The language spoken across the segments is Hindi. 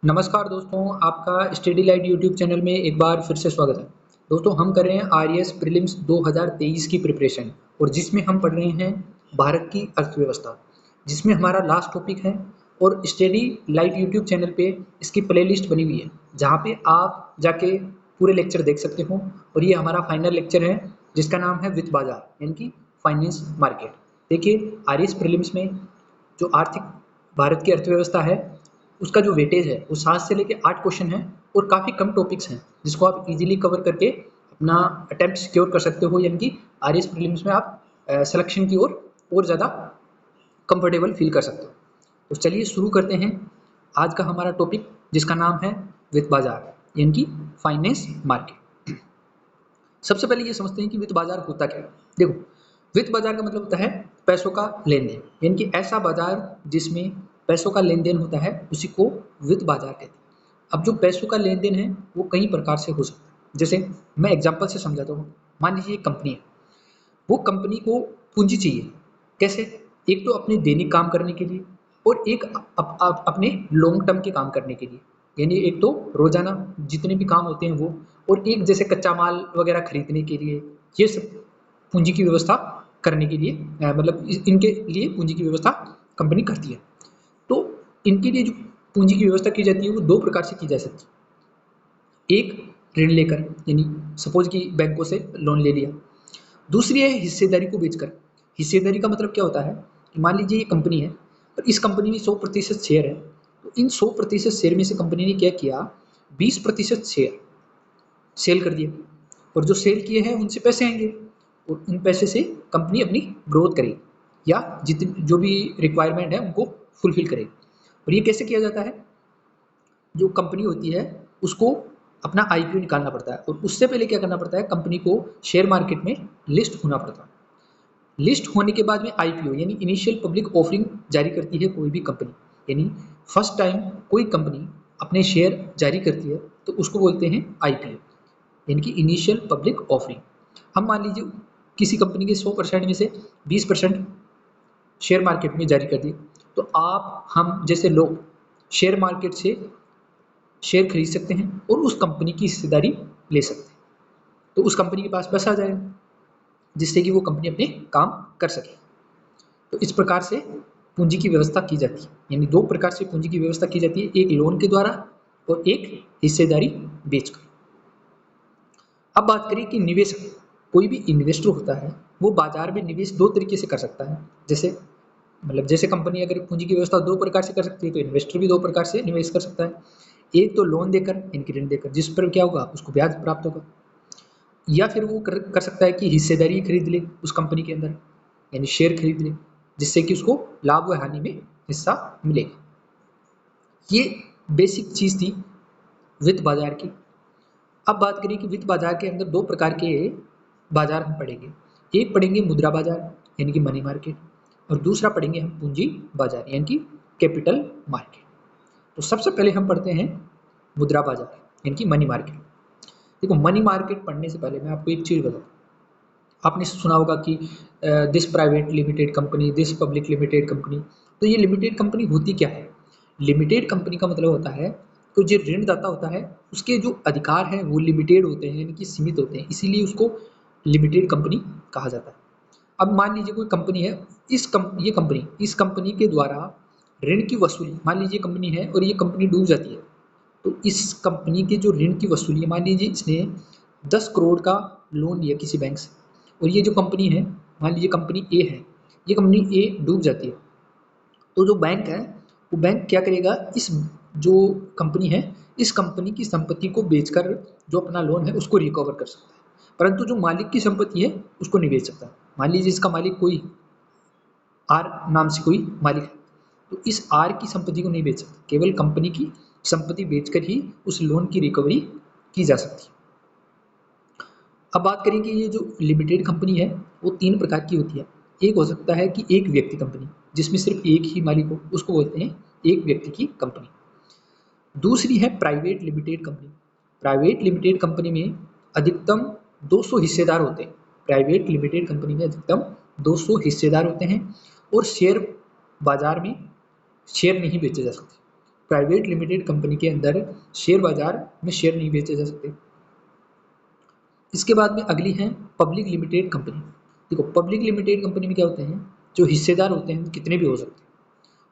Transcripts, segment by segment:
नमस्कार दोस्तों, आपका स्टडी लाइट यूट्यूब चैनल में एक बार फिर से स्वागत है। दोस्तों, हम कर रहे हैं आरएएस प्रीलिम्स 2023 की प्रिपरेशन और जिसमें हम पढ़ रहे हैं भारत की अर्थव्यवस्था, जिसमें हमारा लास्ट टॉपिक है। और स्टडी लाइट यूट्यूब चैनल पे इसकी प्लेलिस्ट बनी हुई है, जहाँ पे आप जाके पूरे लेक्चर देख सकते हो। और ये हमारा फाइनल लेक्चर है, जिसका नाम है वित्त बाजार यानी कि फाइनेंस मार्केट। देखिए, आरएएस प्रीलिम्स में जो आर्थिक भारत की अर्थव्यवस्था है, उसका जो वेटेज है वो 7 से लेके 8 क्वेश्चन है और काफ़ी कम टॉपिक्स हैं, जिसको आप इजीली कवर करके अपना अटेम्प्ट सिक्योर कर सकते हो। यानी कि आरएएस प्रीलिम्स में आप सिलेक्शन की ओर और ज़्यादा कंफर्टेबल फील कर सकते हो। तो चलिए शुरू करते हैं आज का हमारा टॉपिक, जिसका नाम है वित्त बाजार यानी कि फाइनेंस मार्केट। सबसे पहले ये समझते हैं कि वित्त बाजार होता क्या है। देखो, वित्त बाजार का मतलब होता है पैसों का लेन देन, यानी कि ऐसा बाजार जिसमें पैसों का लेन देन होता है, उसी को वित्त बाजार कहते हैं। अब जो पैसों का लेन देन है वो कई प्रकार से हो सकता है। जैसे मैं एग्जांपल से समझाता हूँ। मान लीजिए एक कंपनी है, वो कंपनी को पूंजी चाहिए। कैसे? एक तो अपने दैनिक काम करने के लिए और एक अपने लॉन्ग टर्म के काम करने के लिए। यानी एक तो रोजाना जितने भी काम होते हैं वो, और एक जैसे कच्चा माल वगैरह खरीदने के लिए। ये सब पूंजी की व्यवस्था करने के लिए मतलब इनके लिए पूंजी की व्यवस्था कंपनी करती है। तो इनके लिए जो पूंजी की व्यवस्था की जाती है वो दो प्रकार से की जा सकती है। एक ऋण लेकर, यानी सपोज कि बैंकों से लोन ले लिया। दूसरी है हिस्सेदारी को बेचकर। हिस्सेदारी का मतलब क्या होता है कि मान लीजिए ये कंपनी है और इस कंपनी में 100% शेयर है। तो इन 100% शेयर में से कंपनी ने क्या किया, 20% शेयर सेल कर दिए, और जो सेल किए हैं उनसे पैसे आएंगे और उन पैसे से कंपनी अपनी ग्रोथ करेगी या जितनी जो भी रिक्वायरमेंट है उनको फुलफिल करेगी। और ये कैसे किया जाता है? जो कंपनी होती है उसको अपना आईपीओ निकालना पड़ता है, और उससे पहले क्या करना पड़ता है, कंपनी को शेयर मार्केट में लिस्ट होना पड़ता है। लिस्ट होने के बाद में आईपीओ यानी इनिशियल पब्लिक ऑफरिंग जारी करती है कोई भी कंपनी। यानी फर्स्ट टाइम कोई कंपनी अपने शेयर जारी करती है तो उसको बोलते हैं आईपीओ, यानी कि इनिशियल पब्लिक ऑफरिंग। हम मान लीजिए किसी कंपनी के 100% में से 20% शेयर मार्केट में जारी कर दिए, तो आप हम जैसे लोग शेयर मार्केट से शेयर खरीद सकते हैं और उस कंपनी की हिस्सेदारी ले सकते हैं। तो उस कंपनी के पास पैसा आ जाएगा, जिससे कि वो कंपनी अपने काम कर सके। तो इस प्रकार से पूंजी की व्यवस्था की जाती है। यानी दो प्रकार से पूंजी की व्यवस्था की जाती है, एक लोन के द्वारा और एक हिस्सेदारी बेचकर। अब बात करें कि निवेशक, कोई भी इन्वेस्टर होता है वो बाजार में निवेश दो तरीके से कर सकता है। जैसे कंपनी अगर पूंजी की व्यवस्था दो प्रकार से कर सकती है, तो इन्वेस्टर भी दो प्रकार से निवेश कर सकता है। एक तो लोन देकर, इनकी ऋण देकर, जिस पर क्या होगा, उसको ब्याज प्राप्त होगा। या फिर वो कर सकता है कि हिस्सेदारी खरीद ले उस कंपनी के अंदर, यानी शेयर खरीद ले, जिससे कि उसको लाभ व हानि में हिस्सा मिलेगा। ये बेसिक चीज थी वित्त बाजार की। अब बात करें कि वित्त बाजार के अंदर दो प्रकार के बाजार हम पढ़ेंगे। एक पढ़ेंगे मुद्रा बाजार यानी कि मनी मार्केट, और दूसरा पढ़ेंगे हम पूंजी बाजार यानी कि कैपिटल मार्केट। तो सबसे पहले हम पढ़ते हैं मुद्रा बाजार यानी कि मनी मार्केट। देखो, मनी मार्केट पढ़ने से पहले मैं आपको एक चीज़ बताऊँ। आपने सुना होगा कि this private limited company, this public limited company. तो ये लिमिटेड कंपनी होती क्या है? लिमिटेड कंपनी का मतलब होता है कि जो ऋणदाता होता है उसके जो अधिकार हैं वो लिमिटेड होते हैं, यानी कि सीमित होते हैं, इसीलिए उसको लिमिटेड कंपनी कहा जाता है। अब मान लीजिए कोई कंपनी है, इस कंपनी के द्वारा ऋण की वसूली, मान लीजिए कंपनी है और ये कंपनी डूब जाती है, तो इस कंपनी के जो ऋण की वसूली, मान लीजिए इसने 10 करोड़ का लोन लिया किसी बैंक से, और ये जो कंपनी है, मान लीजिए कंपनी ए है, ये कंपनी ए डूब जाती है, तो जो बैंक है वो बैंक क्या करेगा, इस जो कंपनी है इस कंपनी की संपत्ति को बेचकर जो अपना लोन है उसको रिकवर कर सकता है। परंतु जो मालिक की संपत्ति है उसको नहीं बेच सकता। मान लीजिए इसका मालिक कोई आर नाम से कोई मालिक है, तो इस आर की संपत्ति को नहीं बेच सकता, केवल कंपनी की संपत्ति बेचकर ही उस लोन की रिकवरी की जा सकती है। अब बात करें कि ये जो लिमिटेड कंपनी है वो तीन प्रकार की होती है। एक हो सकता है कि एक व्यक्ति कंपनी, जिसमें सिर्फ एक ही मालिक हो, उसको बोलते हैं एक व्यक्ति की कंपनी। दूसरी है private limited company. Private limited company में अधिकतम 200 हिस्सेदार होते हैं। प्राइवेट लिमिटेड कंपनी में अधिकतम 200 हिस्सेदार होते हैं और शेयर बाजार में शेयर नहीं बेचे जा सकते। प्राइवेट लिमिटेड कंपनी के अंदर शेयर बाजार में शेयर नहीं बेचे जा सकते। इसके बाद में अगली है पब्लिक लिमिटेड कंपनी। देखो पब्लिक लिमिटेड कंपनी में क्या होते हैं, जो हिस्सेदार होते हैं कितने भी हो सकते हैं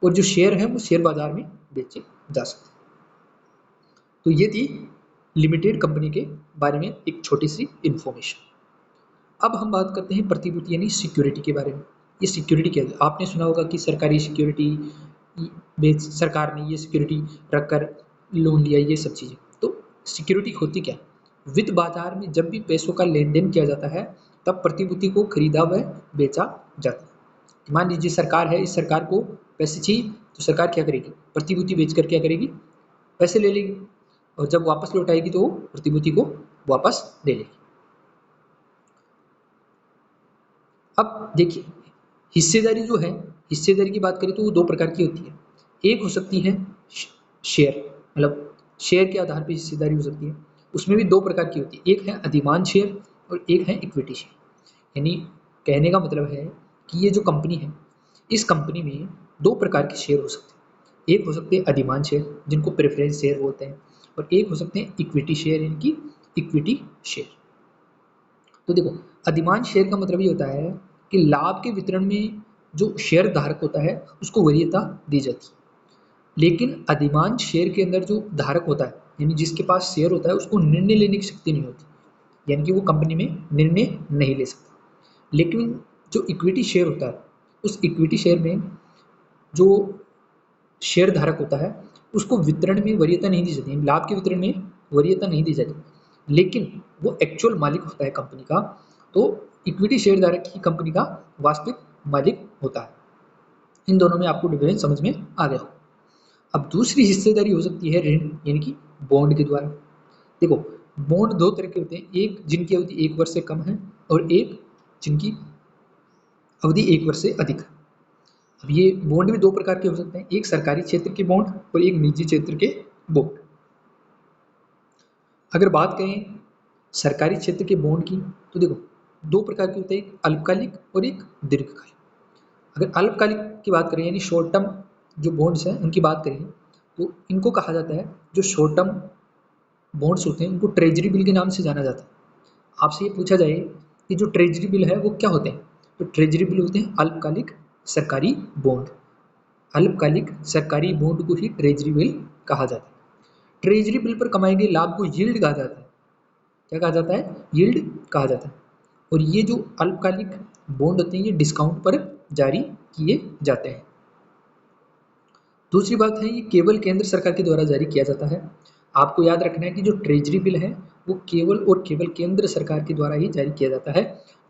और जो शेयर है वो शेयर बाजार में बेचे जा सकते हैं। तो ये थी लिमिटेड कंपनी के बारे में एक छोटी सी इंफॉर्मेशन। अब हम बात करते हैं प्रतिभूति यानी सिक्योरिटी के बारे में। ये सिक्योरिटी क्या है? आपने सुना होगा कि सरकारी सिक्योरिटी बेच, सरकार ने ये सिक्योरिटी रखकर लोन लिया, ये सब चीज़ें। तो सिक्योरिटी होती क्या? वित्त बाजार में जब भी पैसों का लेन देन किया जाता है तब प्रतिभूति को खरीदा व बेचा जाता है। मान लीजिए सरकार है, इस सरकार को पैसे चाहिए तो सरकार क्या करेगी? प्रतिभूति बेचकर क्या करेगी? पैसे ले लेगी और जब वापस लौटाएगी तो वो प्रतिभूति को वापस दे लेगी। अब देखिए हिस्सेदारी जो है, हिस्सेदारी की बात करें तो वो दो प्रकार की होती है। एक हो सकती है शेयर, मतलब शेयर के आधार पर हिस्सेदारी हो सकती है। उसमें भी दो प्रकार की होती है, एक है अधिमांश शेयर और एक है इक्विटी शेयर। यानी कहने का मतलब है कि ये जो कंपनी है, इस कंपनी में दो प्रकार के शेयर हो सकते हैं। एक हो सकते हैं अधिमांश शेयर जिनको प्रेफरेंस शेयर बोलते हैं, और एक हो सकते हैं इक्विटी शेयर यानी कि इक्विटी शेयर। तो देखो अधिमांश शेयर का मतलब ये होता है कि लाभ के वितरण में जो शेयर धारक होता है उसको वरीयता दी जाती है, लेकिन अधिमांश शेयर के अंदर जो धारक होता है यानी जिसके पास शेयर होता है उसको निर्णय लेने की शक्ति नहीं होती, यानी कि वो कंपनी में निर्णय नहीं ले सकता। लेकिन जो इक्विटी शेयर होता है उस इक्विटी शेयर में जो शेयर धारक होता है उसको वितरण में वरीयता नहीं दी जाती, लाभ के वितरण में वरीयता नहीं दी जाती, लेकिन वो एक्चुअल मालिक होता है कंपनी का। तो इक्विटी शेयर धारक ही कंपनी का वास्तविक मालिक होता है। इन दोनों में आपको डिफरेंस समझ में आ गया। अब दूसरी हिस्सेदारी हो सकती है ऋण यानी कि बॉन्ड के द्वारा। देखो बॉन्ड दो तरह के होते हैं, एक जिनकी अवधि 1 वर्ष से कम है और एक जिनकी अवधि 1 वर्ष से अधिक है। अब ये बॉन्ड भी दो प्रकार के हो सकते हैं, एक सरकारी क्षेत्र के बॉन्ड और एक निजी क्षेत्र के बॉन्ड। अगर बात करें सरकारी क्षेत्र के बॉन्ड की तो देखो दो प्रकार के होते हैं, एक अल्पकालिक और एक दीर्घकालिक। अगर अल्पकालिक की बात करें यानी शॉर्ट टर्म जो बॉन्ड्स हैं उनकी बात करें तो इनको कहा जाता है, जो शॉर्ट टर्म बॉन्ड्स होते हैं उनको ट्रेजरी बिल के नाम से जाना जाता है। आपसे ये पूछा जाए कि जो ट्रेजरी बिल है वो क्या होते हैं, तो ट्रेजरी बिल होते हैं अल्पकालिक सरकारी बॉन्ड। अल्पकालिक सरकारी बॉन्ड को ही ट्रेजरी बिल कहा जाता है। ट्रेजरी बिल पर कमाए गए लाभ को यील्ड कहा जाता है। क्या कहा जाता है? यील्ड कहा जाता है। और ये जो अल्पकालिक बॉन्ड होते हैं ये डिस्काउंट पर जारी किए जाते हैं। दूसरी बात है ये केवल केंद्र सरकार के द्वारा जारी किया जाता है। आपको याद रखना है कि जो ट्रेजरी बिल है वो केवल और केवल केंद्र सरकार के द्वारा ही जारी किया जाता है,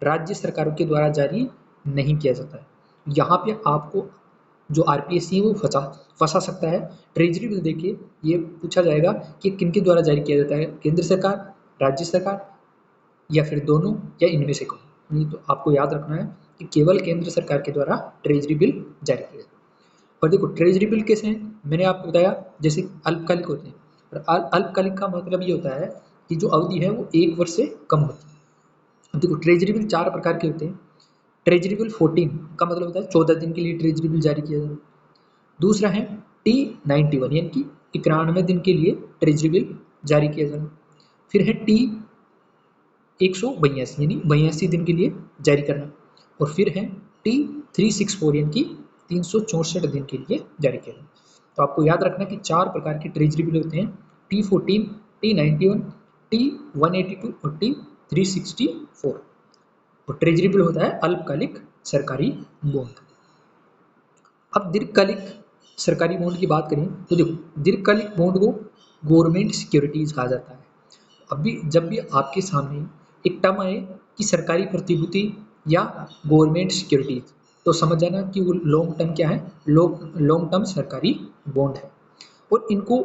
राज्य सरकारों के द्वारा जारी नहीं किया जाता है। यहाँ पे आपको जो आरपीएससी है वो फंसा सकता है। ट्रेजरी बिल देखिए ये पूछा जाएगा कि किनके द्वारा जारी किया जाता है, केंद्र सरकार, राज्य सरकार या फिर दोनों या इनमें से कोई। नहीं तो आपको याद रखना है कि केवल केंद्र सरकार के द्वारा ट्रेजरी बिल जारी किया जाता है। और देखो ट्रेजरी बिल कैसे हैं, मैंने आपको बताया जैसे अल्पकालिक होते हैं, और अल्पकालिक का मतलब ये होता है कि जो अवधि है वो 1 वर्ष से कम होती है। अब देखो ट्रेजरी बिल 4 प्रकार के होते हैं। ट्रेजरी बिल 14 का मतलब होता है 14 दिन के लिए ट्रेजरी बिल जारी किया जाए। दूसरा है T91 यानी कि 91 दिन के लिए ट्रेजरी बिल जारी किया जाना। फिर है T182 यानी 82 दिन के लिए जारी करना। और फिर है T364 यानी कि 364 दिन के लिए जारी किया जाना। तो आपको याद रखना कि 4 प्रकार के ट्रेजरी बिल होते हैं, T14, T91, T182 और T364। और ट्रेजरी बिल होता है अल्पकालिक सरकारी बॉन्ड। अब दीर्घकालिक सरकारी बॉन्ड की बात करें तो देखो दीर्घकालिक बॉन्ड को गवर्नमेंट सिक्योरिटीज कहा जाता है। अभी जब भी आपके सामने एक टर्म आए कि सरकारी प्रतिभूति या गवर्नमेंट सिक्योरिटीज, तो समझ जाना कि वो लॉन्ग टर्म क्या है, लॉन्ग टर्म सरकारी बॉन्ड है। और इनको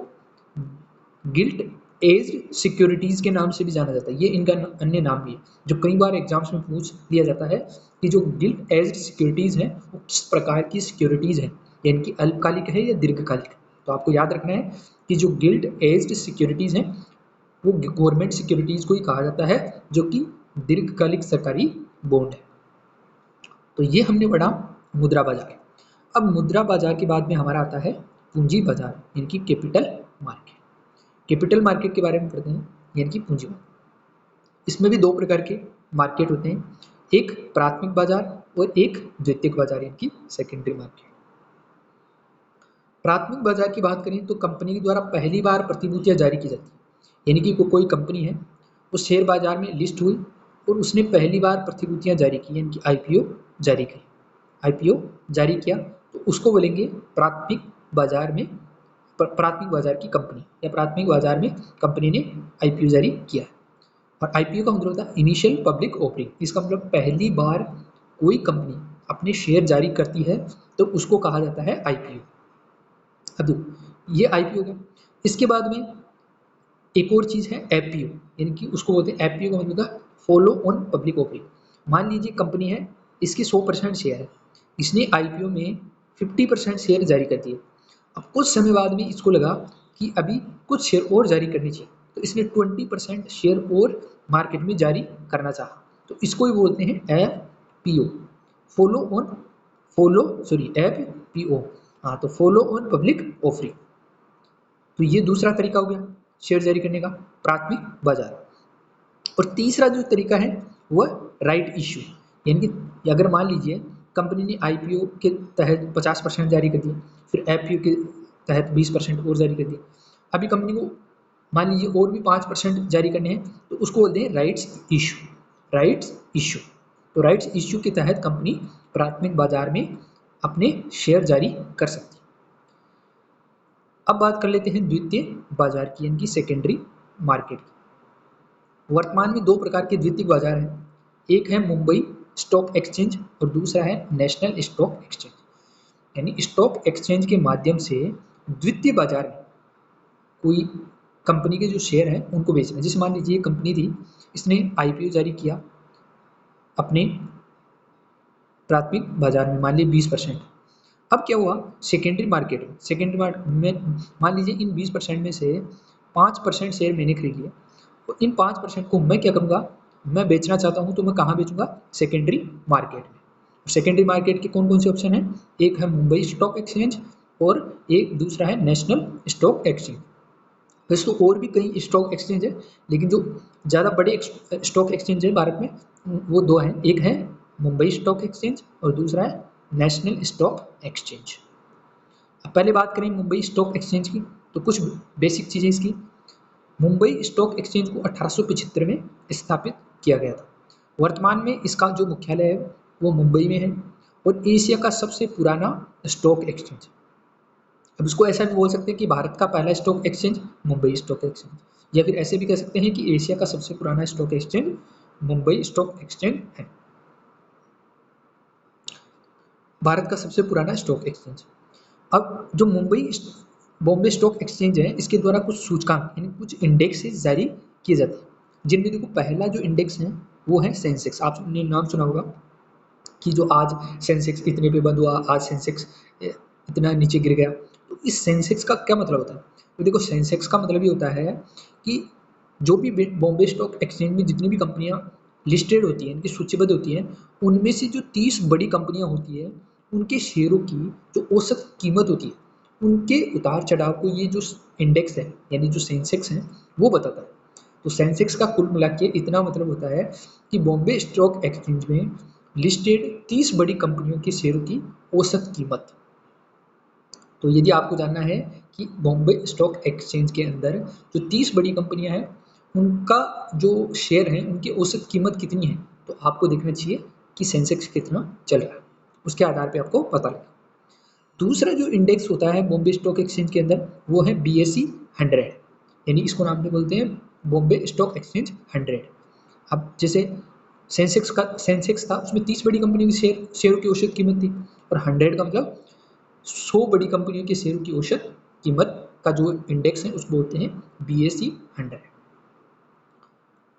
गिल्ट एज्ड सिक्योरिटीज के नाम से भी जाना जाता है। ये इनका अन्य नाम भी है जो कई बार एग्जाम्स में पूछ दिया जाता है कि जो गिल्ट एज्ड सिक्योरिटीज हैं वो किस प्रकार की सिक्योरिटीज हैं, यानी कि अल्पकालिक है या दीर्घकालिक। तो आपको याद रखना है कि जो गिल्ट एज्ड सिक्योरिटीज हैं वो गवर्नमेंट सिक्योरिटीज को ही कहा जाता है जो कि दीर्घकालिक सरकारी बॉन्ड है। तो ये हमने पढ़ा मुद्रा बाजार। अब मुद्रा बाजार के बाद में हमारा आता है पूंजी बाजार यानी कि कैपिटल मार्केट। कैपिटल मार्केट के बारे में पढ़ते हैं यानी कि पूंजी बाजार। इसमें भी दो प्रकार के मार्केट होते हैं, एक प्राथमिक बाजार और एक द्वितीयक बाजार यानी कि सेकेंडरी मार्केट। प्राथमिक बाजार की बात करें तो कंपनी के द्वारा पहली बार प्रतिभूतियां जारी की जाती है, यानी कि कोई कंपनी है वो शेयर बाजार में लिस्ट हुई और उसने पहली बार प्रतिभूतियां जारी की यानी कि आईपीओ जारी की, आईपीओ जारी किया तो उसको बोलेंगे प्राथमिक बाजार में, प्राथमिक बाजार की कंपनी या प्राथमिक बाजार में कंपनी ने आईपीओ जारी किया। और आईपीओ का मतलब होता है इनिशियल पब्लिक ऑफरिंग, इसका मतलब पहली बार कोई कंपनी अपने शेयर जारी करती है तो उसको कहा जाता है आईपीओ। अब देखो ये आईपीओ का, इसके बाद में एक और चीज है एफपीओ, यानी कि उसको बोलते हैं एफपीओ का मतलब होता है फॉलो ऑन पब्लिक ऑफरिंग। मान लीजिए कंपनी है, इसके 100% शेयर है, इसने आईपीओ में 50% शेयर जारी कर दिए। अब कुछ समय बाद में इसको लगा कि अभी कुछ शेयर और जारी करनी चाहिए, तो इसने 20% शेयर और मार्केट में जारी करना चाहा, तो इसको ही बोलते हैं एफपीओ, फॉलो ऑन, एफपीओ, हाँ तो फॉलो ऑन पब्लिक ऑफरिंग। तो ये दूसरा तरीका हो गया शेयर जारी करने का, प्राथमिक बाजार। और तीसरा जो तरीका है वह राइट इश्यू, यानी कि अगर मान लीजिए कंपनी ने आईपीओ के तहत 50% जारी कर दिया, फिर एफपीओ के तहत 20% और जारी कर दिया, अभी कंपनी को मान लीजिए और भी 5% जारी करने हैं, तो उसको बोलते हैं राइट्स इश्यू, राइट्स इश्यू। तो राइट्स इश्यू के तहत कंपनी प्राथमिक बाजार में अपने शेयर जारी कर सकती है। अब बात कर लेते हैं द्वितीय बाजार की यानी कि सेकेंडरी मार्केट की। वर्तमान में दो प्रकार के द्वितीयक बाजार हैं, एक है मुंबई स्टॉक एक्सचेंज और दूसरा है नेशनल स्टॉक एक्सचेंज। यानी स्टॉक एक्सचेंज के माध्यम से द्वितीय बाजार में कोई कंपनी के जो शेयर हैं उनको बेचना। जैसे मान लीजिए कंपनी थी, इसने आईपीओ जारी किया अपने प्राथमिक बाजार में, मान लीजिए 20%। अब क्या हुआ सेकेंडरी मार्केट में, सेकेंडरी मार्केट में मान लीजिए इन 20% में से 5% शेयर मैंने खरीद लिया, तो इन 5% को मैं क्या करूँगा, मैं बेचना चाहता हूँ तो मैं कहाँ बेचूंगा, सेकेंडरी मार्केट में। सेकेंडरी मार्केट के कौन कौन से ऑप्शन हैं, एक है मुंबई स्टॉक एक्सचेंज और एक दूसरा है नेशनल स्टॉक एक्सचेंज। वैसे तो और भी कई स्टॉक एक्सचेंज है, लेकिन जो ज़्यादा बड़े स्टॉक एक्सचेंज है भारत में वो दो हैं, एक है मुंबई स्टॉक एक्सचेंज और दूसरा है नेशनल स्टॉक एक्सचेंज। अब पहले बात करें मुंबई स्टॉक एक्सचेंज की, तो कुछ बेसिक चीज़ें इसकी। मुंबई स्टॉक एक्सचेंज को 1875 में स्थापित किया गया था। वर्तमान में इसका जो मुख्यालय है वो मुंबई में है और एशिया का सबसे पुराना स्टॉक एक्सचेंज। अब इसको ऐसा भी बोल सकते हैं कि भारत का पहला stock exchange Mumbai stock exchange, या फिर ऐसे भी कह सकते हैं कि एशिया का सबसे पुराना stock exchange Mumbai stock exchange है, भारत का सबसे पुराना स्टॉक एक्सचेंज। अब जो मुंबई बॉम्बे स्टॉक एक्सचेंज है, इसके द्वारा कुछ सूचकांक यानी कुछ इंडेक्सेस जारी किए जाते हैं, जिनमें देखो पहला जो इंडेक्स है वो है सेंसेक्स। आपने नाम सुना होगा कि जो आज सेंसेक्स इतने पे बंद हुआ, आज सेंसेक्स इतना नीचे गिर गया। तो इस सेंसेक्स का क्या मतलब होता है, तो देखो सेंसेक्स का मतलब ये होता है कि जो भी बॉम्बे स्टॉक एक्सचेंज में जितनी भी कंपनियां लिस्टेड होती हैं, इनकी सूचीबद्ध होती हैं, उनमें से जो 30 बड़ी कंपनियां होती है उनके शेयरों की जो औसत कीमत होती है, उनके उतार चढ़ाव को ये जो इंडेक्स है यानी जो सेंसेक्स है वो बताता है। तो सेंसेक्स का कुल मिला के इतना मतलब होता है कि बॉम्बे स्टॉक एक्सचेंज में लिस्टेड 30 बड़ी कंपनियों के शेयरों की औसत कीमत। तो यदि आपको जानना है कि बॉम्बे स्टॉक एक्सचेंज के अंदर जो 30 बड़ी कंपनियां हैं उनका जो शेयर है उनकी औसत कीमत कितनी है, तो आपको देखना चाहिए कि सेंसेक्स कितना चल रहा है, उसके आधार पे आपको पता लगे। दूसरा जो इंडेक्स होता है बॉम्बे स्टॉक एक्सचेंज के अंदर वो है BSE 100, यानी इसको नाम से बोलते हैं बॉम्बे स्टॉक एक्सचेंज 100। अब जैसे सेंसेक्स था उसमें 30 बड़ी कंपनियों की शेयरों की औसत कीमत थी, और 100 का मतलब 100 बड़ी कंपनियों के शेयरों की औसत कीमत का जो इंडेक्स है उसको बोलते हैं BSE 100।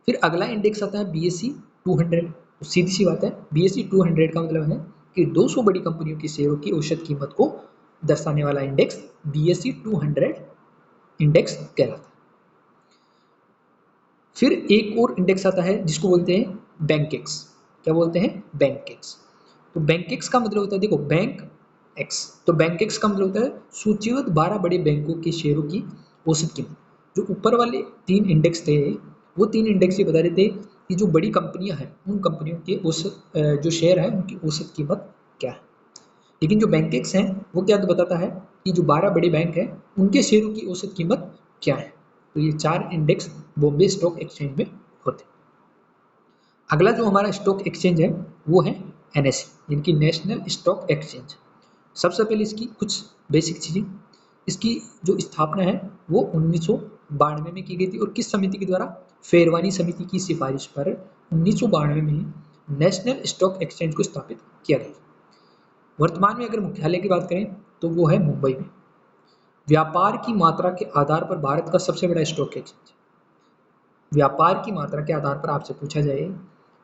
फिर अगला इंडेक्स आता है BSE 200। तो सीधी सी बात है BSE 200 का मतलब है कि 200 बड़ी कंपनियों की शेयरों की औसत कीमत को दर्शाने वाला इंडेक्स BSE 200 इंडेक्स कहलाता है। फिर एक और इंडेक्स आता है जिसको बोलते हैं बैंकेक्स। क्या बोलते हैं, बैंकेक्स। तो बैंकेक्स का मतलब होता है, देखो बैंक एक्स। तो बैंक एक्स का मतलब होता है सूचीबद्ध 12 बड़े बैंकों के शेयरों की औसत कीमत। जो ऊपर वाले 3 इंडेक्स थे, वो 3 इंडेक्स ये बता रहे थे कि जो बड़ी कंपनियां हैं उन कंपनियों के औसत जो शेयर है उनकी औसत कीमत क्या है। लेकिन जो बैंक एक्स हैं वो क्या बताता है कि जो 12 बड़े बैंक हैं उनके शेयरों की औसत कीमत क्या है। तो ये 4 इंडेक्स बॉम्बे स्टॉक एक्सचेंज में होते हैं। अगला जो हमारा स्टॉक एक्सचेंज है वो है एनएसई, यानी कि नेशनल स्टॉक एक्सचेंज। सबसे पहले इसकी कुछ बेसिक चीज़ें, इसकी जो स्थापना है वो 1992 में की गई थी और किस समिति के द्वारा, फेरवानी समिति की सिफारिश पर 1992 में नेशनल स्टॉक एक्सचेंज को स्थापित किया गया। वर्तमान में अगर मुख्यालय की बात करें तो वो है मुंबई में। व्यापार की मात्रा के आधार पर भारत का सबसे बड़ा स्टॉक एक्सचेंज। व्यापार की मात्रा के आधार पर आपसे पूछा जाए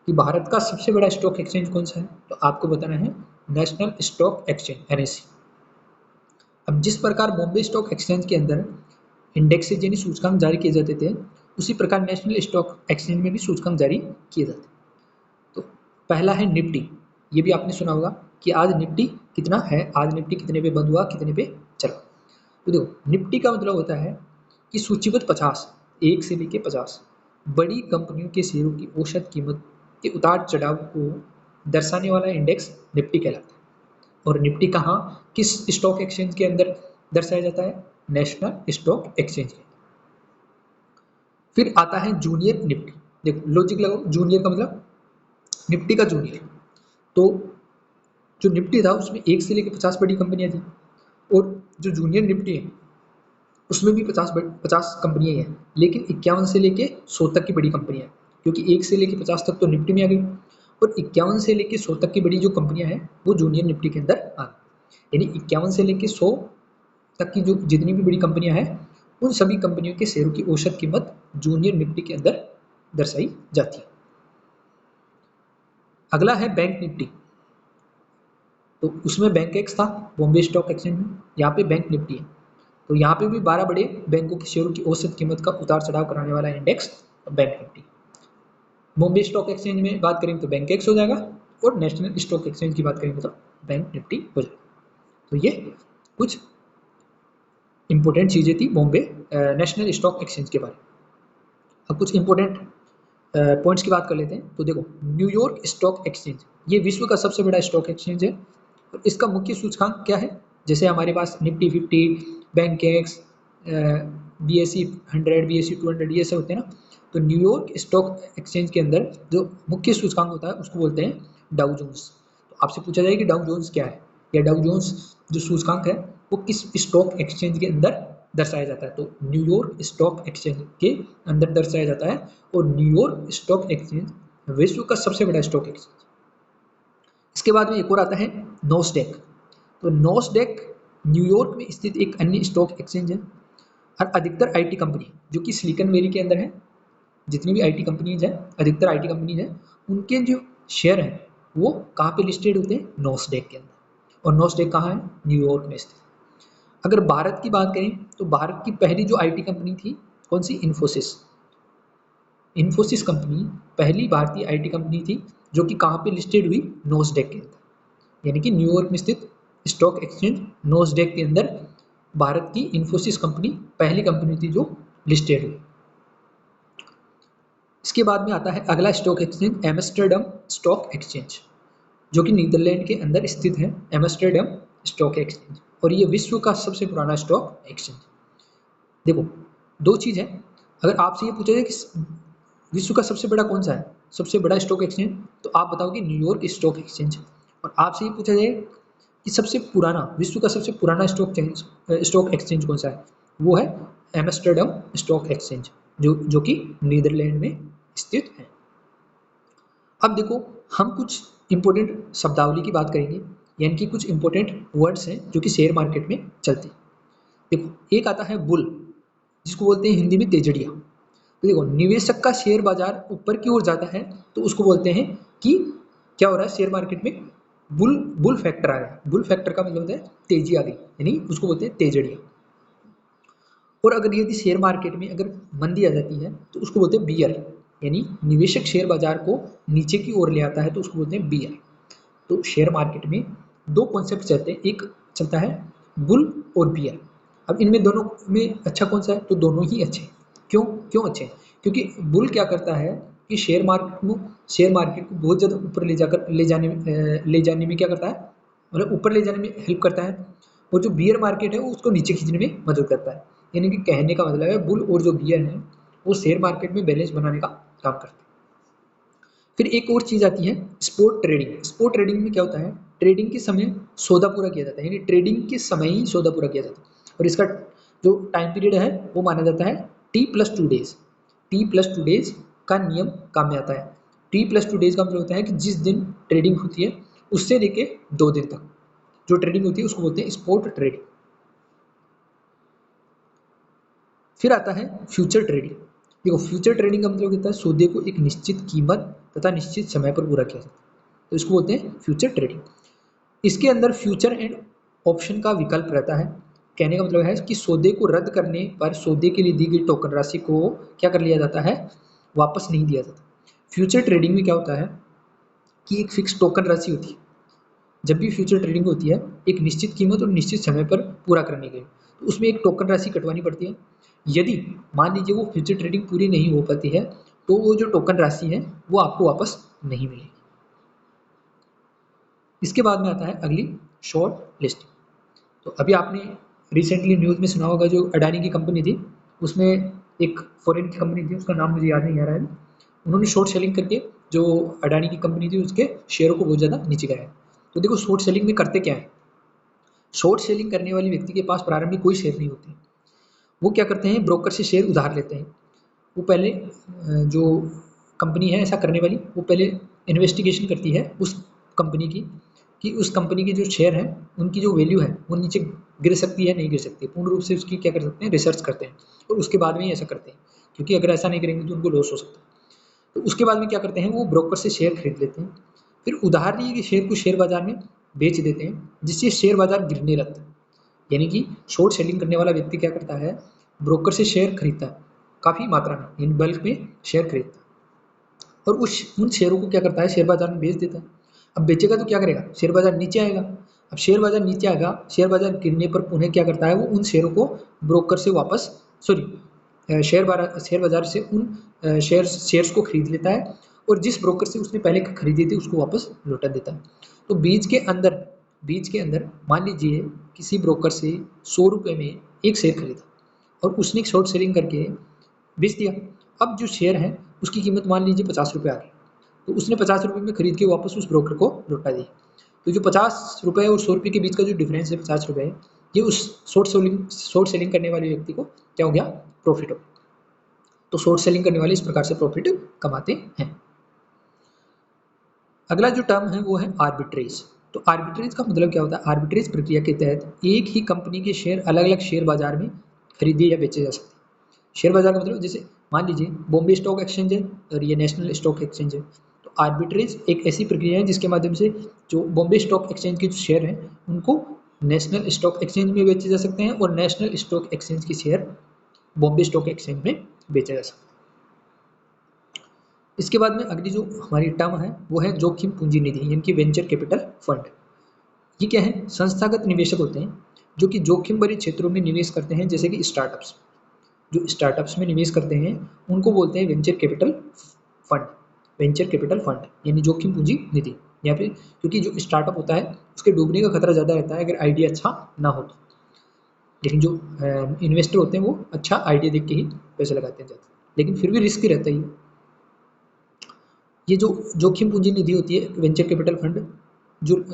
कि भारत का सबसे बड़ा स्टॉक एक्सचेंज कौन सा है, तो आपको बताना है नेशनल स्टॉक एक्सचेंज एनएसई। अब जिस प्रकार बॉम्बे स्टॉक एक्सचेंज के अंदर इंडेक्सेज यानी सूचकांक जारी किए जाते थे, उसी प्रकार नेशनल स्टॉक एक्सचेंज में भी सूचकांक जारी किए जाते। तो पहला है निफ्टी। ये भी आपने सुना होगा कि आज निफ्टी कितना है, आज निफ्टी कितने पे बंद हुआ, कितने पे चला। तो देखो निफ्टी का मतलब होता है कि सूचीबद्ध 50, 1 से लेके 50 बड़ी कंपनियों के शेयरों की औसत कीमत के उतार चढ़ाव को दर्शाने वाला इंडेक्स निफ्टी कहलाता है। और निफ्टी कहाँ, किस स्टॉक एक्सचेंज के अंदर दर्शाया जाता है, नेशनल स्टॉक एक्सचेंज के। फिर आता है जूनियर निफ्टी। देखो लॉजिक लगाओ, जूनियर का मतलब निफ्टी का जूनियर। तो जो निफ्टी था उसमें 1 से लेकर 50 बड़ी कंपनियां थी और जो जूनियर निफ्टी है उसमें भी 50 कंपनियां हैं, लेकिन 51 से लेके 100 तक की बड़ी कंपनियां हैं, क्योंकि 1 से लेके 50 तक तो निफ्टी में आ गई और 51 से लेके 100 तक की बड़ी जो कंपनियां हैं वो जूनियर निफ्टी के अंदर आ गई। यानी 51 से लेके 100 तक की जो जितनी भी बड़ी कंपनियां हैं उन सभी कंपनियों के शेयरों की औसत कीमत जूनियर निफ्टी के अंदर दर्शाई जाती है। अगला है बैंक निफ्टी। तो उसमें बैंक एक्स था बॉम्बे स्टॉक एक्सचेंज में, यहाँ पे बैंक निफ्टी है। तो यहाँ पे भी 12 बड़े बैंकों के शेयरों की औसत कीमत का उतार चढ़ाव कराने वाला index bank Nifty. Bombay stock exchange में बात करेंगे तो बैंक एक्स हो जाएगा और नेशनल स्टॉक एक्सचेंज की बात करेंगे तो बैंक निफ्टी हो जाएगा। तो ये कुछ इंपॉर्टेंट चीज़ें थी बॉम्बे नेशनल स्टॉक एक्सचेंज के बारे में। अब कुछ इंपॉर्टेंट पॉइंट्स की बात कर लेते हैं। तो देखो न्यूयॉर्क स्टॉक एक्सचेंज ये विश्व का सबसे बड़ा स्टॉक एक्सचेंज है और इसका मुख्य सूचकांक क्या है, जैसे हमारे पास Nifty 50, Bankex, BSE 100, BSE 200 ये सब होते हैं ना। तो न्यूयॉर्क स्टॉक एक्सचेंज के अंदर जो मुख्य सूचकांक होता है उसको बोलते हैं डाउ जोन्स। तो आपसे पूछा जाए कि डाउ जोन्स क्या है, या डाउ जोन्स जो सूचकांक है वो किस स्टॉक एक्सचेंज के अंदर दर्शाया जाता है, तो न्यूयॉर्क स्टॉक एक्सचेंज के अंदर दर्शाया जाता है। और न्यूयॉर्क स्टॉक एक्सचेंज विश्व का सबसे बड़ा स्टॉक एक्सचेंज। इसके बाद में एक और आता है नॉस्डैक। तो नॉस्डैक न्यूयॉर्क में स्थित एक अन्य स्टॉक एक्सचेंज है और अधिकतर आईटी कंपनी जो कि सिलिकॉन वैली के अंदर है, जितनी भी आईटी कंपनीज हैं, अधिकतर आईटी कंपनीज हैं, उनके जो शेयर हैं वो कहाँ पे लिस्टेड होते हैं, नॉस्डैक के अंदर। और नॉस्डैक कहाँ है, न्यूयॉर्क में स्थित। अगर भारत की बात करें तो भारत की पहली जो आईटी कंपनी थी कौन सी, इन्फोसिस। इन्फोसिस कंपनी पहली भारतीय आईटी कंपनी थी जो कि कहाँ पे लिस्टेड हुई, नॉस्डैक के अंदर, यानी कि न्यूयॉर्क में स्थित स्टॉक एक्सचेंज नॉस्डैक के अंदर भारत की इन्फोसिस कंपनी पहली कंपनी थी जो लिस्टेड हुई। इसके बाद में आता है अगला stock exchange Amsterdam stock exchange, जो कि नीदरलैंड के अंदर स्थित है, एम्स्टर्डम स्टॉक एक्सचेंज। और ये विश्व का सबसे पुराना स्टॉक एक्सचेंज। देखो दो चीज़ है, अगर आपसे ये पूछा जाए कि विश्व का सबसे बड़ा कौन सा है, सबसे बड़ा स्टॉक एक्सचेंज, तो आप बताओगे न्यूयॉर्क स्टॉक एक्सचेंज। और आपसे ये पूछा जाए कि सबसे पुराना, विश्व का सबसे पुराना स्टॉक एक्सचेंज कौन सा है, वो है एम्स्टर्डम स्टॉक एक्सचेंज जो कि नीदरलैंड में स्थित है। अब देखो हम कुछ इंपॉर्टेंट शब्दावली की बात करेंगे, यानी कि कुछ इंपॉर्टेंट वर्ड्स हैं जो कि शेयर मार्केट में चलते हैं। देखो एक आता है बुल, जिसको बोलते हैं हिंदी में तेजड़िया। तो देखो निवेशक का शेयर बाजार ऊपर की ओर जाता है तो उसको बोलते हैं कि क्या हो रहा है शेयर मार्केट में, बुल फैक्टर आ रहा है। बुल फैक्टर का मतलब होता है तेजी आ गई, यानी उसको बोलते हैं तेजड़िया। और अगर यदि शेयर मार्केट में अगर मंदी आ जाती है तो उसको बोलते हैं बियर, यानी निवेशक शेयर बाजार को नीचे की ओर ले आता है तो उसको बोलते हैं बियर। तो शेयर मार्केट में दो कॉन्सेप्ट चलते हैं, एक चलता है बुल और बियर। अब इनमें दोनों में अच्छा कौन सा है, तो दोनों ही अच्छे हैं। क्यों क्यों अच्छे हैं? क्योंकि बुल क्या करता है कि शेयर मार्केट को बहुत ज़्यादा ऊपर ले जाने में क्या करता है, मतलब ऊपर ले जाने में हेल्प करता है, और जो बियर मार्केट है वो उसको नीचे खींचने में मदद करता है। यानी कि कहने का मतलब है बुल और जो बियर है वो शेयर मार्केट में बैलेंस बनाने का काम करते हैं। फिर एक और चीज़ आती है स्पॉट ट्रेडिंग। स्पॉट ट्रेडिंग में क्या होता है, ट्रेडिंग के समय सौदा पूरा किया जाता है, यानी ट्रेडिंग के समय ही सौदा पूरा किया जाता है, और इसका जो टाइम पीरियड है वो माना जाता है T+2 डेज। T+2 डेज का नियम काम में आता है। T+2 डेज का मतलब होता है कि जिस दिन ट्रेडिंग होती है उससे लेके 2 दिन तक जो ट्रेडिंग होती है उसको बोलते हैं स्पॉट ट्रेडिंग। फिर आता है फ्यूचर ट्रेडिंग। देखो फ्यूचर ट्रेडिंग का मतलब होता है सौदे को एक निश्चित कीमत तथा निश्चित समय पर पूरा किया जाता है, तो इसको बोलते हैं फ्यूचर ट्रेडिंग। इसके अंदर फ्यूचर एंड ऑप्शन का विकल्प रहता है। कहने का मतलब है कि सौदे को रद्द करने पर सौदे के लिए दी गई टोकन राशि को क्या कर लिया जाता है, वापस नहीं दिया जाता। फ्यूचर ट्रेडिंग में क्या होता है कि एक फिक्स टोकन राशि होती है। जब भी फ्यूचर ट्रेडिंग होती है एक निश्चित कीमत और निश्चित समय पर पूरा करने के लिए, तो उसमें एक टोकन राशि कटवानी पड़ती है। यदि मान लीजिए वो फ्यूचर ट्रेडिंग पूरी नहीं हो पाती है तो वो जो टोकन राशि है वो आपको वापस नहीं मिलेगी। इसके बाद में आता है अगली शॉर्ट लिस्टिंग। तो अभी आपने रिसेंटली न्यूज़ में सुना होगा जो अडानी की कंपनी थी, उसमें एक फॉरेन की कंपनी थी, उसका नाम मुझे याद नहीं आ रहा है, उन्होंने शॉर्ट सेलिंग करके जो अडानी की कंपनी थी उसके शेयरों को बहुत ज़्यादा नीचे गिराया। तो देखो शॉर्ट सेलिंग में करते क्या है, शॉर्ट सेलिंग करने वाले व्यक्ति के पास प्रारंभिक कोई शेयर नहीं होते। वो क्या करते हैं, ब्रोकर से शेयर उधार लेते हैं। वो पहले जो कंपनी है ऐसा करने वाली, वो पहले इन्वेस्टिगेशन करती है उस कंपनी की कि उस कंपनी के जो शेयर हैं उनकी जो वैल्यू है वो नीचे गिर सकती है नहीं गिर सकती है। पूर्ण रूप से उसकी क्या कर सकते हैं, रिसर्च करते हैं, और उसके बाद में ही ऐसा करते हैं, क्योंकि अगर ऐसा नहीं करेंगे तो उनको लॉस हो सकता है। तो उसके बाद में क्या करते हैं, वो ब्रोकर से शेयर खरीद लेते हैं, फिर उधार लिए गए शेयर को शेयर बाजार में बेच देते हैं, जिससे शेयर बाजार गिरने लगता है। यानी कि शॉर्ट सेलिंग करने वाला व्यक्ति क्या करता है, ब्रोकर से शेयर खरीदता है काफ़ी मात्रा में, यानी बल्क में शेयर खरीदता है, और उन शेयरों को क्या करता है, शेयर बाजार में बेच देता है। अब बेचेगा तो क्या करेगा, शेयर बाजार नीचे आएगा। अब शेयर बाजार नीचे आएगा, शेयर बाजार गिरने पर उन्हें क्या करता है, वो उन शेयरों को ब्रोकर से वापस शेयर बाजार से उन शेयर्स को खरीद लेता है, और जिस ब्रोकर से उसने पहले खरीदी थी उसको वापस लौटा देता है। तो बीच के अंदर मान लीजिए किसी ब्रोकर से 100 रुपये में एक शेयर खरीदा और उसने शॉर्ट सेलिंग करके बेच दिया। अब जो शेयर है उसकी कीमत मान लीजिए 50 रुपये आ गई, तो उसने 50 रुपये में खरीद के वापस उस ब्रोकर को लौटा दी। तो जो 50 रुपये और 100 रुपये के बीच का जो डिफरेंस है 50 रुपये, ये उस शॉर्ट सेलिंग करने वाले व्यक्ति को क्या हो गया, प्रॉफिट हो गया। तो शॉर्ट सेलिंग करने वाले इस प्रकार से प्रॉफिट कमाते हैं। अगला जो टर्म है वो है आर्बिट्रेज। तो आर्बिट्रेज का मतलब क्या होता है, आर्बिट्रेज प्रक्रिया के तहत एक ही कंपनी के शेयर अलग अलग शेयर बाजार में खरीदे या बेचे जा सकते हैं। शेयर बाजार का मतलब जैसे मान लीजिए बॉम्बे स्टॉक एक्सचेंज है और ये नेशनल स्टॉक एक्सचेंज है। तो आर्बिट्रेज एक ऐसी प्रक्रिया है जिसके माध्यम से जो बॉम्बे स्टॉक एक्सचेंज के जो शेयर हैं उनको नेशनल स्टॉक एक्सचेंज में बेचे जा सकते हैं, और नेशनल स्टॉक एक्सचेंज के शेयर बॉम्बे स्टॉक एक्सचेंज में बेचा जा सकता है। इसके बाद में अगली जो हमारी टर्म है वो है जोखिम पूंजी निधि, यानी कि वेंचर कैपिटल फंड। ये क्या है, संस्थागत निवेशक होते हैं जो कि जोखिम भरे क्षेत्रों में निवेश करते हैं, जैसे कि स्टार्टअप्स। जो स्टार्टअप्स में निवेश करते हैं उनको बोलते हैं venture capital fund. Venture capital fund यानी जोखिम पूंजी निधि। यहाँ पे क्योंकि जो स्टार्टअप होता है उसके डूबने का खतरा ज़्यादा रहता है अगर आइडिया अच्छा ना हो तो, लेकिन जो इन्वेस्टर होते हैं वो अच्छा आइडिया देख के ही पैसे लगाते हैं ज़्यादा, लेकिन फिर भी रिस्क रहता ही है। ये जो जोखिम पूंजी निधि होती है वेंचर कैपिटल फंड, जो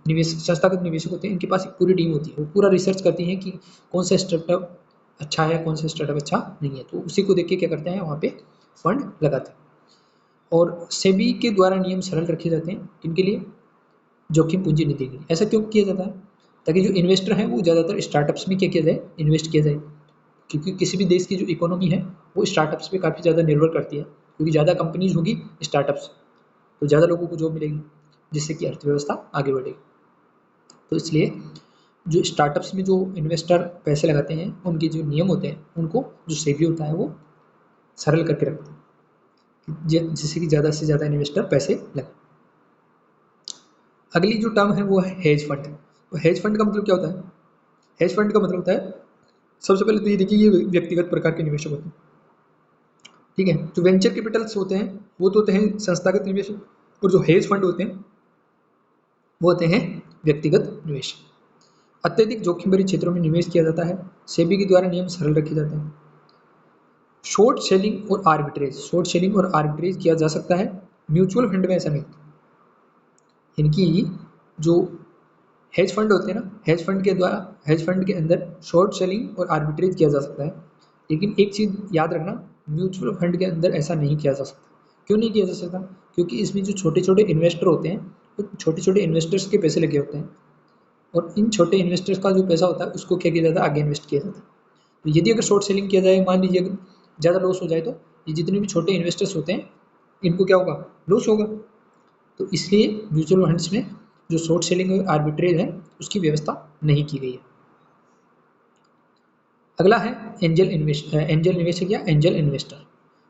निवेश संस्थागत निवेशक होते हैं इनके पास एक पूरी टीम होती है, वो पूरा रिसर्च करती है कि कौन सा स्टार्टअप अच्छा है कौन सा स्टार्टअप अच्छा नहीं है, तो उसी को देख के क्या करते हैं वहाँ पे फंड लगाते हैं। और सेबी के द्वारा नियम सरल रखे जाते हैं किनके लिए, जोखिम पूंजी निधि के लिए। ऐसा क्यों किया जाता है, ताकि जो इन्वेस्टर हैं वो ज़्यादातर स्टार्टअप्स में क्या किया जाए, इन्वेस्ट किया जाए, क्योंकि किसी भी देश की जो इकोनॉमी है वो स्टार्टअप्स पे काफ़ी ज़्यादा निर्भर करती है, क्योंकि ज़्यादा कंपनीज होगी स्टार्टअप्स तो ज़्यादा लोगों को जॉब मिलेगी, जिससे कि अर्थव्यवस्था आगे बढ़ेगी। तो इसलिए जो स्टार्टअप्स में जो इन्वेस्टर पैसे लगाते हैं उनके जो नियम होते हैं उनको जो सेबी होता है वो सरल करके रखते हैं, जिससे कि ज़्यादा से ज़्यादा इन्वेस्टर पैसे लगाए। अगली जो टर्म है वो है हेज फंड। तो हेज फंड का मतलब क्या होता है? हेज फंड का मतलब होता है, सबसे पहले तो ये देखिए, ये व्यक्तिगत प्रकार के निवेशक होते हैं, ठीक है। जो वेंचर कैपिटल्स होते हैं वो तो होते हैं संस्थागत निवेशक, और जो हेज फंड होते हैं वो होते हैं व्यक्तिगत निवेश। अत्यधिक जोखिम भरे क्षेत्रों में निवेश किया जाता है। सेबी के द्वारा नियम सरल रखे जाते हैं। शॉर्ट सेलिंग और आर्बिट्रेज, शॉर्ट सेलिंग और आर्बिट्रेज किया जा सकता है, म्यूचुअल फंड में ऐसा नहीं। इनकी जो हेज फंड होते हैं ना, हेज फंड के द्वारा, हेज फंड के अंदर शॉर्ट सेलिंग और आर्बिट्रेज किया जा सकता है, लेकिन एक चीज़ याद रखना, म्यूचुअल फंड के अंदर ऐसा नहीं किया जा सकता। क्यों नहीं किया जा सकता? क्योंकि इसमें जो छोटे छोटे इन्वेस्टर होते हैं, वो छोटे छोटे इन्वेस्टर्स के पैसे लगे होते हैं, और इन छोटे इन्वेस्टर्स का जो पैसा होता है उसको क्या किया जाता है, आगे इन्वेस्ट किया जाता है। तो यदि अगर शॉर्ट सेलिंग किया जाए, मान लीजिए अगर ज़्यादा लॉस हो जाए, तो ये जितने भी छोटे इन्वेस्टर्स होते हैं इनको क्या होगा, लॉस होगा। तो इसलिए म्यूचुअल फंड्स में जो शॉर्ट सेलिंग और आर्बिट्रेज है उसकी व्यवस्था नहीं की गई है। अगला है एंजल निवेशक या एंजल इन्वेस्टर।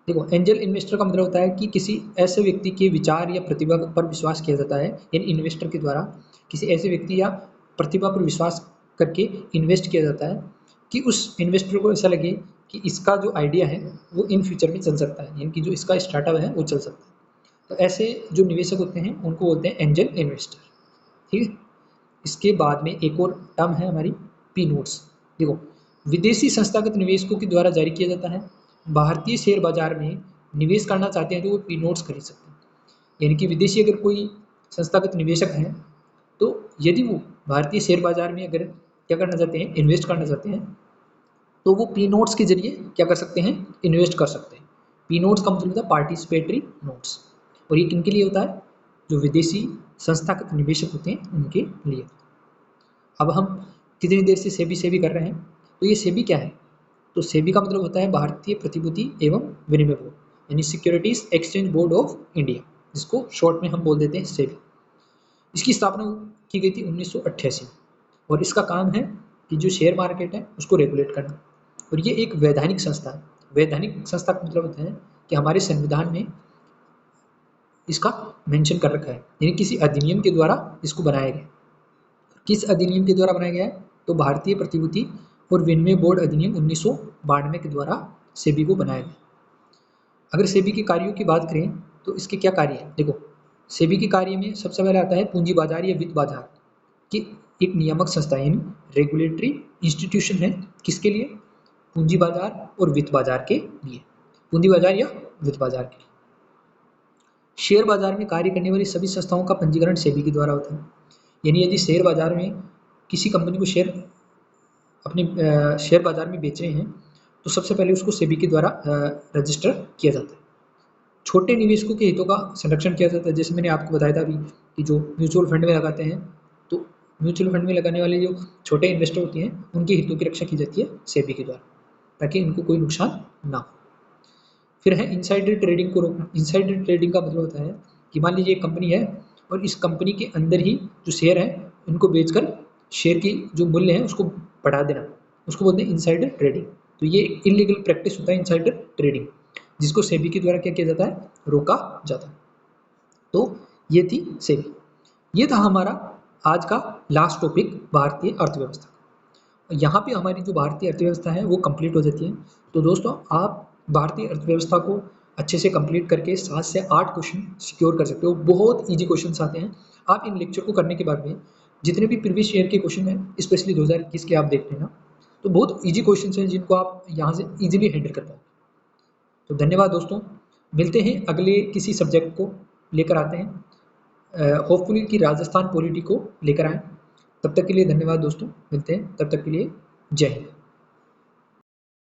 देखो, एंजल इन्वेस्टर का मतलब होता है कि किसी ऐसे व्यक्ति के विचार या प्रतिभा पर विश्वास किया जाता है, यानी इन्वेस्टर के द्वारा किसी ऐसे व्यक्ति या प्रतिभा पर विश्वास करके इन्वेस्ट किया जाता है कि उस इन्वेस्टर को ऐसा लगे कि इसका जो आइडिया है वो इन फ्यूचर में चल सकता है, यानी कि जो इसका स्टार्टअप है वो चल सकता है। तो ऐसे जो निवेशक होते हैं उनको बोलते हैं एंजल इन्वेस्टर, ठीक है। इसके बाद में एक और टर्म है हमारी, पी नोट्स। देखो, विदेशी संस्थागत निवेशकों के द्वारा जारी किया जाता है। भारतीय शेयर बाजार में निवेश करना चाहते हैं तो वो पी नोट्स खरीद सकते हैं, यानी कि विदेशी अगर कोई संस्थागत निवेशक हैं तो यदि वो भारतीय शेयर बाजार में अगर क्या करना चाहते हैं, इन्वेस्ट करना चाहते हैं, तो वो पी नोट्स के जरिए क्या कर सकते हैं, इन्वेस्ट कर सकते हैं। पी नोट्स का मतलब होता है पार्टिसिपेटरी नोट्स, और ये किनके लिए होता है, जो विदेशी संस्थागत निवेशक होते हैं उनके लिए। अब हम कितनी देर से सेबी सेबी कर रहे हैं, तो ये सेबी क्या है, तो सेबी का मतलब होता है भारतीय प्रतिभूति एवं विनिमय बोर्ड, यानी securities exchange board of India, जिसको शॉर्ट में हम बोल देते हैं सेबी। इसकी स्थापना की गई थी 1988 में, और इसका काम है कि जो शेयर मार्केट है उसको रेगुलेट करना। और ये एक वैधानिक संस्था है। वैधानिक संस्था का मतलब होता है कि हमारे संविधान में इसका मेंशन कर रखा है, यानी किसी अधिनियम के द्वारा इसको बनाया गया। किस अधिनियम के द्वारा बनाया गया है, तो भारतीय प्रतिभूति और विनिमय बोर्ड अधिनियम 1992 के द्वारा सेबी को बनाया गया। अगर सेबी के कार्यों की बात करें तो इसके क्या कार्य हैं, देखो, सेबी के कार्य में सबसे पहले आता है पूंजी बाजार या वित्त बाजार की एक नियामक संस्था, यानी रेगुलेटरी इंस्टीट्यूशन है। किसके लिए, पूंजी बाजार और वित्त बाजार के लिए, पूंजी बाजार या वित्त बाजार के लिए। शेयर बाजार में कार्य करने वाली सभी संस्थाओं का पंजीकरण सेबी के द्वारा होता है, यानी यदि शेयर बाजार में किसी कंपनी को शेयर अपने शेयर बाजार में बेच रहे हैं तो सबसे पहले उसको सेबी के द्वारा रजिस्टर किया जाता है। छोटे निवेशकों के हितों का संरक्षण किया जाता है, जैसे मैंने आपको बताया था अभी कि जो म्यूचुअल फंड में लगाते हैं, तो म्यूचुअल फंड में लगाने वाले जो छोटे इन्वेस्टर होते हैं उनके हितों की रक्षा की जाती है सेबी के द्वारा, ताकि इनको कोई नुकसान ना हो। फिर है इनसाइडर ट्रेडिंग को रोकना। इनसाइडर ट्रेडिंग का मतलब होता है कि मान लीजिए एक कंपनी है और इस कंपनी के अंदर ही जो शेयर है उनको बेचकर शेयर की जो मूल्य है उसको बढ़ा देना, उसको बोलते हैं इनसाइडर ट्रेडिंग। तो ये इलीगल प्रैक्टिस होता है इनसाइडर ट्रेडिंग, जिसको सेबी के द्वारा क्या किया जाता है, रोका जाता है। तो ये थी सेबी। ये था हमारा आज का लास्ट टॉपिक, भारतीय अर्थव्यवस्था। यहाँ पे हमारी जो भारतीय अर्थव्यवस्था है वो कंप्लीट हो जाती है। तो दोस्तों, आप भारतीय अर्थव्यवस्था को अच्छे से कंप्लीट करके 7 से 8 क्वेश्चन सिक्योर कर सकते हो। बहुत इजी क्वेश्चन आते हैं। आप इन लेक्चर को करने के बाद में जितने भी प्रीवियस ईयर के क्वेश्चन हैं, स्पेशली 2021 के, आप देख लेना, तो बहुत इजी क्वेश्चन हैं जिनको आप यहाँ से इजीली हैंडल कर पाओगे। तो धन्यवाद दोस्तों, मिलते हैं अगले किसी सब्जेक्ट को लेकर आते हैं, होपफुली कि राजस्थान पॉलिटी को लेकर आएँ। तब तक के लिए धन्यवाद दोस्तों, मिलते हैं, तब तक के लिए जय हिंद।